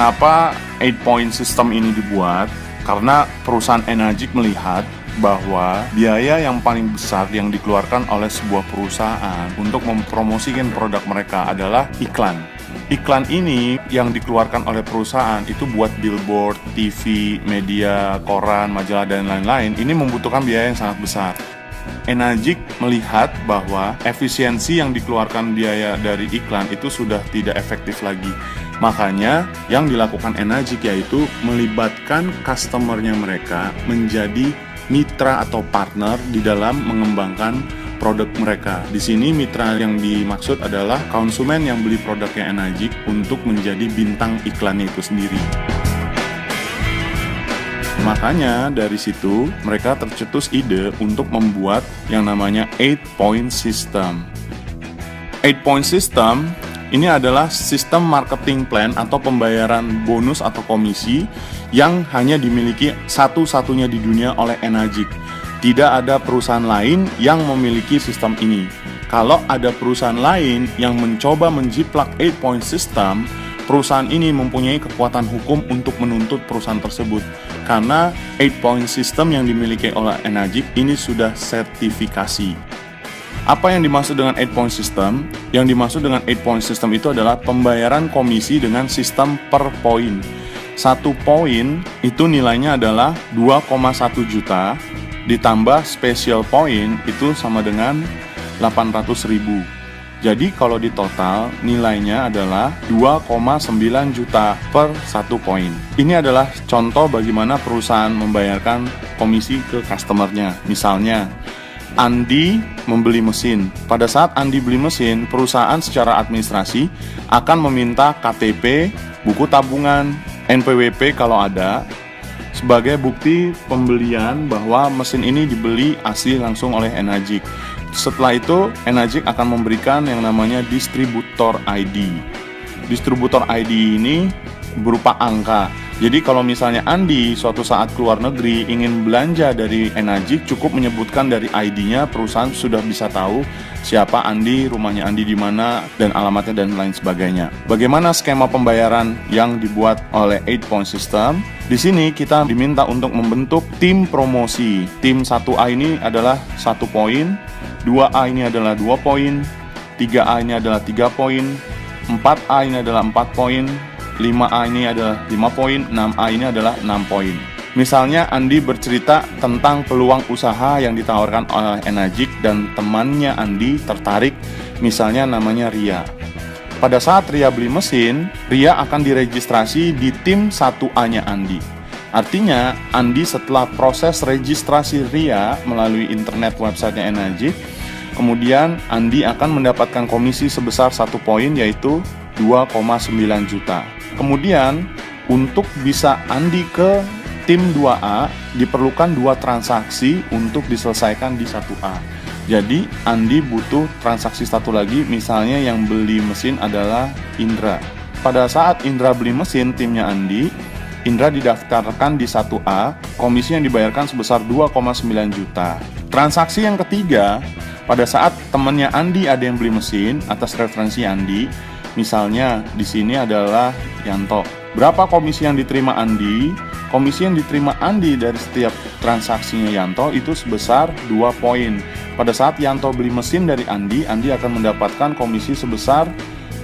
Kenapa 8-point system ini dibuat? Karena perusahaan Enagic melihat bahwa biaya yang paling besar yang dikeluarkan oleh sebuah perusahaan untuk mempromosikan produk mereka adalah iklan. Iklan ini yang dikeluarkan oleh perusahaan itu buat billboard, TV, media, koran, majalah, dan lain-lain. Ini membutuhkan biaya yang sangat besar. Enagic melihat bahwa efisiensi yang dikeluarkan biaya dari iklan itu sudah tidak efektif lagi. Makanya yang dilakukan Enagic yaitu melibatkan customer-nya mereka menjadi mitra atau partner di dalam mengembangkan produk mereka. Di sini mitra yang dimaksud adalah konsumen yang beli produknya Enagic untuk menjadi bintang iklannya itu sendiri. Makanya dari situ mereka tercetus ide untuk membuat yang namanya 8-point system. 8-point system ini adalah sistem marketing plan atau pembayaran bonus atau komisi yang hanya dimiliki satu-satunya di dunia oleh Enagic. Tidak ada perusahaan lain yang memiliki sistem ini. Kalau ada perusahaan lain yang mencoba menjiplak 8-point system, perusahaan ini mempunyai kekuatan hukum untuk menuntut perusahaan tersebut. Karena 8-point system yang dimiliki oleh Enagic ini sudah sertifikasi. Apa yang dimaksud dengan 8-point system? Yang dimaksud dengan 8-point system itu adalah pembayaran komisi dengan sistem per poin. 1 poin itu nilainya adalah 2,1 juta, ditambah special point itu sama dengan 800.000. Jadi kalau di total nilainya adalah 2,9 juta per 1 poin. Ini adalah contoh bagaimana perusahaan membayarkan komisi ke customer-nya. Misalnya Andi membeli mesin. Pada saat Andi beli mesin, perusahaan secara administrasi akan meminta KTP, buku tabungan, NPWP kalau ada, sebagai bukti pembelian bahwa mesin ini dibeli asli langsung oleh Enagic. Setelah itu, Enagic akan memberikan yang namanya distributor ID. Distributor ID ini berupa angka. Jadi kalau misalnya Andi suatu saat keluar negeri ingin belanja dari Enagic, cukup menyebutkan dari ID-nya, perusahaan sudah bisa tahu siapa Andi, rumahnya Andi di mana, dan alamatnya dan lain sebagainya. Bagaimana skema pembayaran yang dibuat oleh 8-point system? Di sini kita diminta untuk membentuk tim promosi. Tim 1A ini adalah 1 poin, 2A ini adalah 2 poin, 3A ini adalah 3 poin, 4A ini adalah 4 poin, 5A ini adalah 5 poin, 6A ini adalah 6 poin. Misalnya Andi bercerita tentang peluang usaha yang ditawarkan oleh Enagic dan temannya Andi tertarik, misalnya namanya Ria. Pada saat Ria beli mesin, Ria akan diregistrasi di tim 1A-nya Andi. Artinya, Andi setelah proses registrasi Ria melalui internet websitenya Enagic, kemudian Andi akan mendapatkan komisi sebesar 1 poin yaitu 2,9 juta. Kemudian untuk bisa Andi ke tim 2A diperlukan 2 transaksi untuk diselesaikan di 1A. Jadi Andi butuh transaksi 1 lagi, misalnya yang beli mesin adalah Indra. Pada saat Indra beli mesin timnya Andi, Indra didaftarkan di 1A, komisi yang dibayarkan sebesar 2,9 juta. Transaksi yang ketiga, pada saat temannya Andi ada yang beli mesin atas referensi Andi, misalnya di sini adalah Yanto. Berapa komisi yang diterima Andi? Komisi yang diterima Andi dari setiap transaksinya Yanto itu sebesar 2 poin. Pada saat Yanto beli mesin dari Andi akan mendapatkan komisi sebesar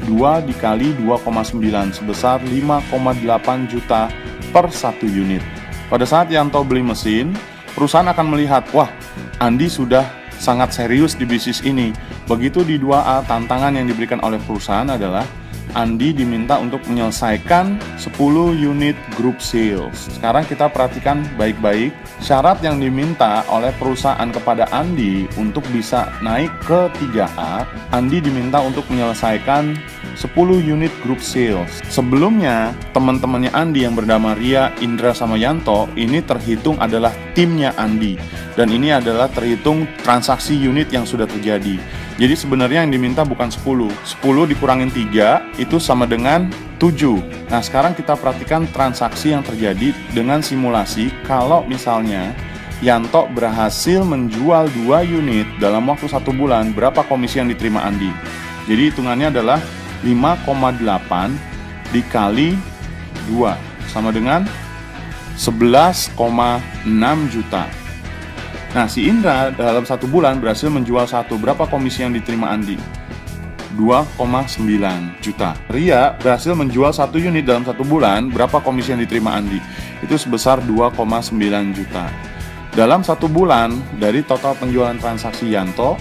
2 dikali 2,9 sebesar 5,8 juta per 1 unit. Pada saat Yanto beli mesin, perusahaan akan melihat, wah, Andi sudah sangat serius di bisnis ini. Begitu di 2A, tantangan yang diberikan oleh perusahaan adalah Andi diminta untuk menyelesaikan 10 unit group sales. Sekarang kita perhatikan baik-baik syarat yang diminta oleh perusahaan kepada Andi untuk bisa naik ke 3A. Andi diminta untuk menyelesaikan 10 unit group sales. Sebelumnya, teman-temannya Andi yang bernama Ria, Indra, sama Yanto ini terhitung adalah timnya Andi. Dan ini adalah terhitung transaksi unit yang sudah terjadi. Jadi sebenarnya yang diminta bukan 10. 10 dikurangin 3 itu sama dengan 7. Nah sekarang kita perhatikan transaksi yang terjadi dengan simulasi. Kalau misalnya Yanto berhasil menjual 2 unit dalam waktu 1 bulan, berapa komisi yang diterima Andi? Jadi hitungannya adalah 5,8 dikali 2 sama dengan 11,6 juta. Nah, si Indra dalam 1 bulan berhasil menjual 1. Berapa komisi yang diterima Andi? 2,9 juta. Ria berhasil menjual 1 unit dalam 1 bulan. Berapa komisi yang diterima Andi? Itu sebesar 2,9 juta. Dalam 1 bulan, dari total penjualan transaksi Yanto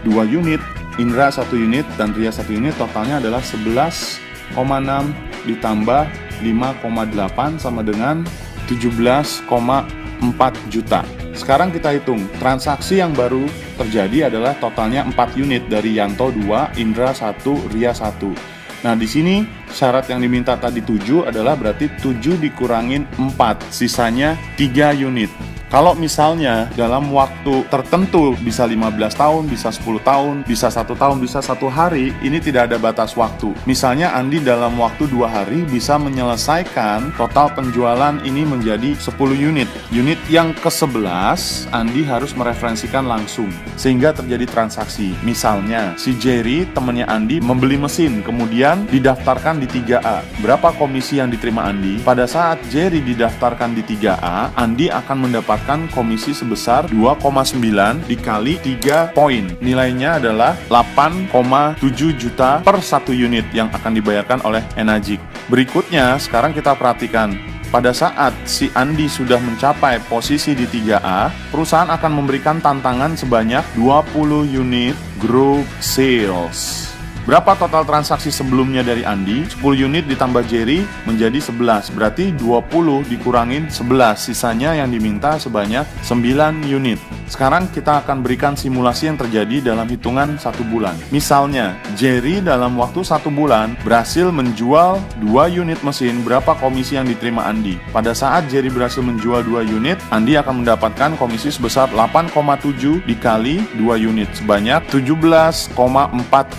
2 unit, Indra 1 unit, dan Ria 1 unit, totalnya adalah 11,6 ditambah 5,8 sama dengan 17,4 juta. Sekarang kita hitung, transaksi yang baru terjadi adalah totalnya 4 unit dari Yanto 2, Indra 1, Ria 1. Nah, di sini syarat yang diminta tadi 7 adalah berarti 7 dikurangin 4, sisanya 3 unit. Kalau misalnya dalam waktu tertentu bisa 15 tahun, bisa 10 tahun, bisa 1 tahun, bisa 1 hari, ini tidak ada batas waktu. Misalnya Andi dalam waktu 2 hari bisa menyelesaikan total penjualan ini menjadi 10 unit. Unit yang ke-11 Andi harus mereferensikan langsung sehingga terjadi transaksi. Misalnya si Jerry temannya Andi membeli mesin kemudian didaftarkan di 3A. Berapa komisi yang diterima Andi? Pada saat Jerry didaftarkan di 3A, Andi akan mendapatkan komisi sebesar 2,9 dikali 3 poin. Nilainya adalah 8,7 juta per 1 unit yang akan dibayarkan oleh Enagic. Berikutnya, sekarang kita perhatikan. Pada saat si Andi sudah mencapai posisi di 3A, perusahaan akan memberikan tantangan sebanyak 20 unit group sales. Berapa total transaksi sebelumnya dari Andi? 10 unit ditambah Jerry menjadi 11. Berarti 20 dikurangin 11. Sisanya yang diminta sebanyak 9 unit. Sekarang kita akan berikan simulasi yang terjadi dalam hitungan 1 bulan. Misalnya, Jerry dalam waktu 1 bulan berhasil menjual 2 unit mesin. Berapa komisi yang diterima Andi? Pada saat Jerry berhasil menjual 2 unit, Andi akan mendapatkan komisi sebesar 8,7 dikali 2 unit sebanyak 17,4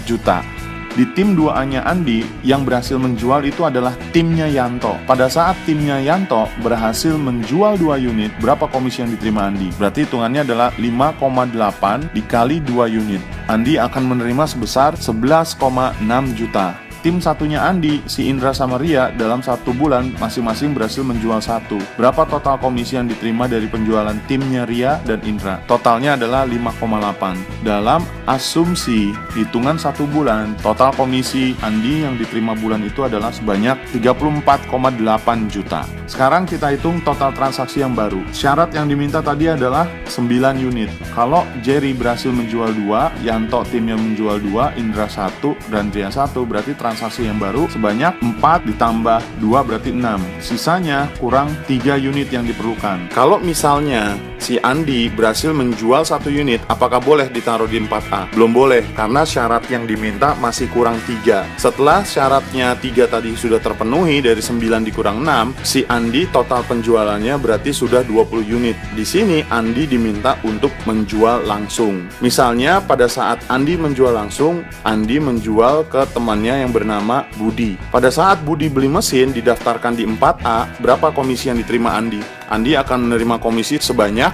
juta. Di tim 2A-nya Andi, yang berhasil menjual itu adalah timnya Yanto. Pada saat timnya Yanto berhasil menjual 2 unit, berapa komisi yang diterima Andi? Berarti hitungannya adalah 5,8 dikali 2 unit. Andi akan menerima sebesar 11,6 juta. Tim satunya Andi, si Indra sama Ria, dalam 1 bulan masing-masing berhasil menjual 1. Berapa total komisi yang diterima dari penjualan timnya Ria dan Indra? Totalnya adalah 5,8. Dalam asumsi hitungan 1 bulan, total komisi Andi yang diterima bulan itu adalah sebanyak 34,8 juta. Sekarang kita hitung total transaksi yang baru. Syarat yang diminta tadi adalah 9 unit. Kalau Jerry berhasil menjual 2, Yanto timnya menjual 2, Indra 1, dan Ria 1, berarti transaksi yang baru sebanyak 4 ditambah 2 berarti 6. Sisanya kurang 3 unit yang diperlukan. Kalau misalnya si Andi berhasil menjual 1 unit, apakah boleh ditaruh di 4A? Belum boleh, karena syarat yang diminta masih kurang 3. Setelah syaratnya 3 tadi sudah terpenuhi, dari 9 dikurang 6, si Andi total penjualannya berarti sudah 20 unit. Di sini Andi diminta untuk menjual langsung. Misalnya pada saat Andi menjual langsung, Andi menjual ke temannya yang bernama Budi. Pada saat Budi beli mesin didaftarkan di 4A, berapa komisi yang diterima Andi? Andi akan menerima komisi sebanyak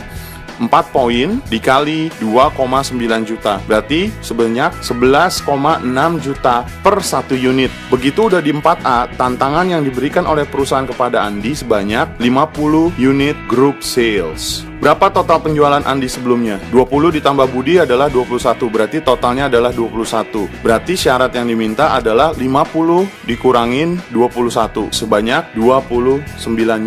4 poin dikali 2,9 juta. Berarti sebanyak 11,6 juta per 1 unit. Begitu udah di 4A, tantangan yang diberikan oleh perusahaan kepada Andi sebanyak 50 unit group sales. Berapa total penjualan Andi sebelumnya? 20 ditambah Budi adalah 21, berarti totalnya adalah 21. Berarti syarat yang diminta adalah 50 dikurangin 21, sebanyak 29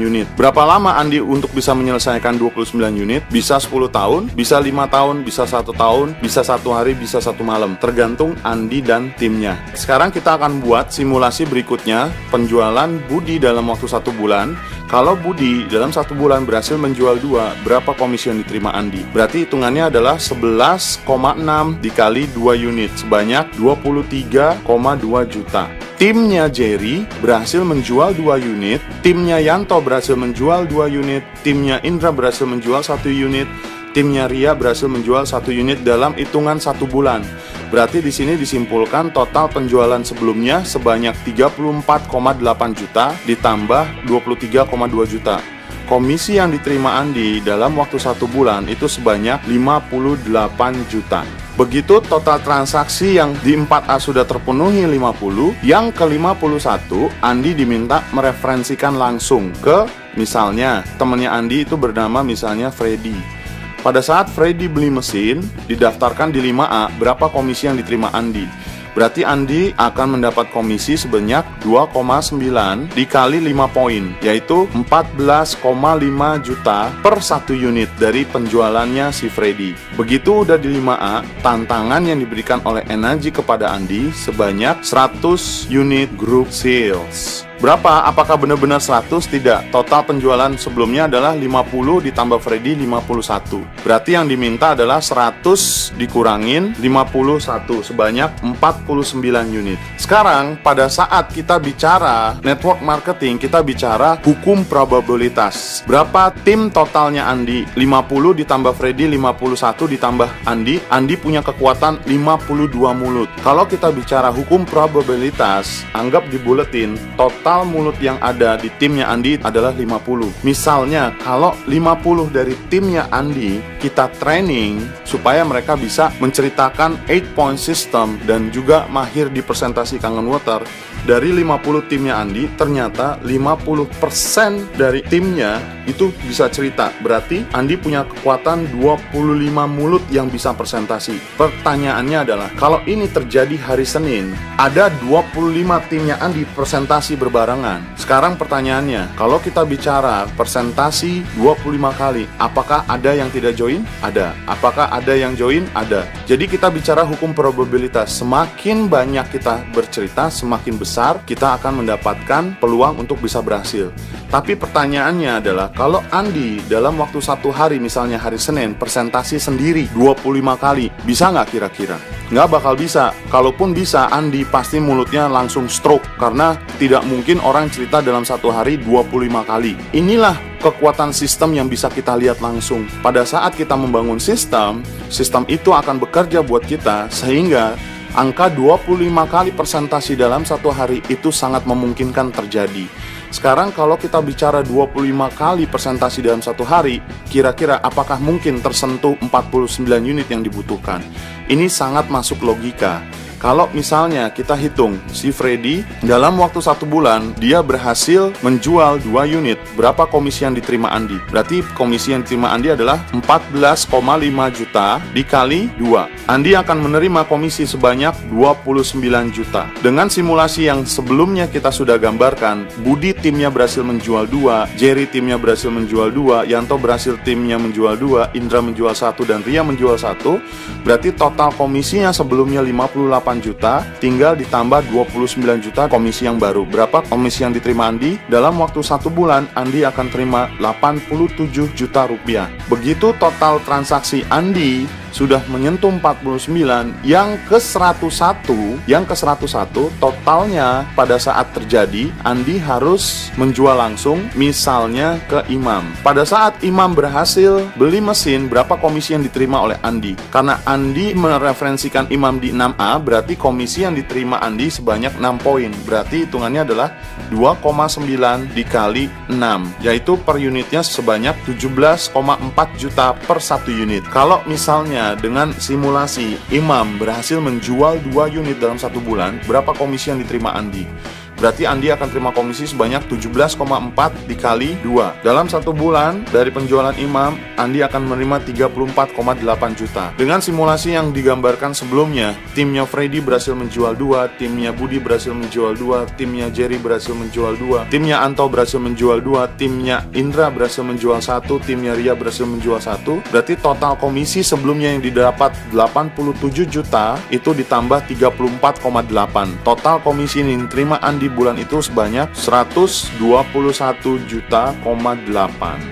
unit. Berapa lama Andi untuk bisa menyelesaikan 29 unit? Bisa 10 tahun, bisa 5 tahun, bisa 1 tahun, bisa 1 hari, bisa 1 malam. Tergantung Andi dan timnya. Sekarang kita akan buat simulasi berikutnya, penjualan Budi dalam waktu 1 bulan. Kalau Budi dalam 1 bulan berhasil menjual 2, berapa komisi yang diterima Andi? Berarti hitungannya adalah 11,6 dikali 2 unit, sebanyak 23,2 juta. Timnya Jerry berhasil menjual 2 unit, timnya Yanto berhasil menjual 2 unit, timnya Indra berhasil menjual 1 unit, timnya Ria berhasil menjual 1 unit dalam hitungan 1 bulan. Berarti di sini disimpulkan total penjualan sebelumnya sebanyak 34,8 juta ditambah 23,2 juta. komisi yang diterima Andi dalam waktu 1 bulan itu sebanyak 58 juta. Begitu total transaksi yang di 4A sudah terpenuhi 50, yang ke-51 Andi diminta mereferensikan langsung ke misalnya temannya Andi itu bernama misalnya Freddy. Pada saat Freddy beli mesin, didaftarkan di 5A, berapa komisi yang diterima Andi? Berarti Andi akan mendapat komisi sebanyak 2,9 dikali 5 poin, yaitu 14,5 juta per 1 unit dari penjualannya si Freddy. Begitu udah di 5A, tantangan yang diberikan oleh Energy kepada Andi sebanyak 100 unit group sales. Berapa? Apakah benar-benar 100? Tidak. Total penjualan sebelumnya adalah 50 ditambah Freddy 51. Berarti yang diminta adalah 100 dikurangin 51, sebanyak 49 unit. Sekarang pada saat kita bicara network marketing, kita bicara hukum probabilitas. Berapa tim totalnya Andi? 50 ditambah Freddy 51 ditambah Andi. Andi punya kekuatan 52 mulut. Kalau kita bicara hukum probabilitas, anggap di buletin total mulut yang ada di timnya Andi adalah 50. Misalnya, kalau 50 dari timnya Andi kita training supaya mereka bisa menceritakan 8-point system dan juga mahir di presentasi Kangen Water, dari 50 timnya Andi, ternyata 50% dari timnya itu bisa cerita. Berarti Andi punya kekuatan 25 mulut yang bisa presentasi. Pertanyaannya adalah, kalau ini terjadi hari Senin, ada 25 timnya Andi presentasi berbarengan. Sekarang pertanyaannya, kalau kita bicara presentasi 25 kali, apakah ada yang tidak join? Ada. Apakah ada yang join? Ada. Jadi kita bicara hukum probabilitas. Semakin banyak kita bercerita, semakin besar kita akan mendapatkan peluang untuk bisa berhasil. Tapi pertanyaannya adalah, kalau Andi dalam waktu 1 hari, misalnya hari Senin, presentasi sendiri 25 kali, bisa nggak kira-kira? Nggak bakal bisa. Kalaupun bisa, Andi pasti mulutnya langsung stroke, karena tidak mungkin orang cerita dalam 1 hari 25 kali. Inilah kekuatan sistem yang bisa kita lihat langsung. Pada saat kita membangun sistem itu akan bekerja buat kita, sehingga angka 25 kali presentasi dalam 1 hari itu sangat memungkinkan terjadi. Sekarang kalau kita bicara 25 kali presentasi dalam 1 hari, kira-kira apakah mungkin tersentuh 49 unit yang dibutuhkan? Ini sangat masuk logika. Kalau misalnya kita hitung, si Freddy dalam waktu 1 bulan, dia berhasil menjual 2 unit. Berapa komisi yang diterima Andi? Berarti komisi yang diterima Andi adalah 14,5 juta dikali 2. Andi akan menerima komisi sebanyak 29 juta. Dengan simulasi yang sebelumnya kita sudah gambarkan, Budi timnya berhasil menjual 2, Jerry timnya berhasil menjual 2, Yanto berhasil timnya menjual 2, Indra menjual 1, dan Ria menjual 1. Berarti total komisinya sebelumnya 58 juta, tinggal ditambah 29 juta komisi yang baru. Berapa komisi yang diterima Andi? Dalam waktu 1 bulan, Andi akan terima 87 juta rupiah. Begitu total transaksi Andi sudah menyentuh 49, yang ke-101 totalnya pada saat terjadi, Andi harus menjual langsung misalnya ke Imam. Pada saat Imam berhasil beli mesin, berapa komisi yang diterima oleh Andi? Karena Andi mereferensikan Imam di 6A, berarti komisi yang diterima Andi sebanyak 6 poin. Berarti hitungannya adalah 2,9 dikali 6, yaitu per unitnya sebanyak 17,4 juta per 1 unit. Kalau misalnya dengan simulasi Imam berhasil menjual 2 unit dalam 1 bulan, berapa komisi yang diterima Andi? Berarti Andi akan terima komisi sebanyak 17,4 dikali 2. Dalam 1 bulan dari penjualan Imam, Andi akan menerima 34,8 juta. Dengan simulasi yang digambarkan sebelumnya, timnya Freddy berhasil menjual 2, timnya Budi berhasil menjual 2, timnya Jerry berhasil menjual 2, timnya Anto berhasil menjual 2, timnya Indra berhasil menjual 1, timnya Ria berhasil menjual 1. Berarti total komisi sebelumnya yang didapat 87 juta, itu ditambah 34,8. Total komisi yang diterima Andi bulan itu sebanyak 121 juta,8.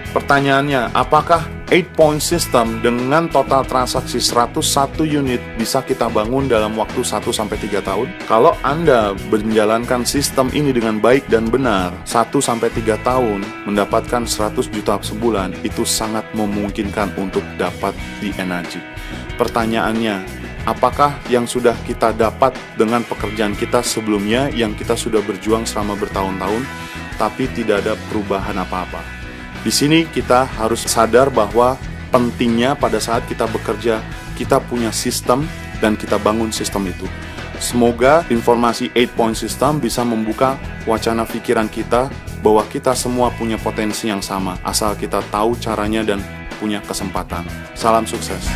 Pertanyaannya, apakah 8-point system dengan total transaksi 101 unit bisa kita bangun dalam waktu 1-3 tahun? Kalau Anda menjalankan sistem ini dengan baik dan benar, 1-3 tahun mendapatkan 100 juta sebulan, itu sangat memungkinkan untuk dapat di Energy. Pertanyaannya, apakah yang sudah kita dapat dengan pekerjaan kita sebelumnya yang kita sudah berjuang selama bertahun-tahun, tapi tidak ada perubahan apa-apa? Di sini kita harus sadar bahwa pentingnya pada saat kita bekerja, kita punya sistem dan kita bangun sistem itu. Semoga informasi 8-point system bisa membuka wacana pikiran kita bahwa kita semua punya potensi yang sama, asal kita tahu caranya dan punya kesempatan. Salam sukses.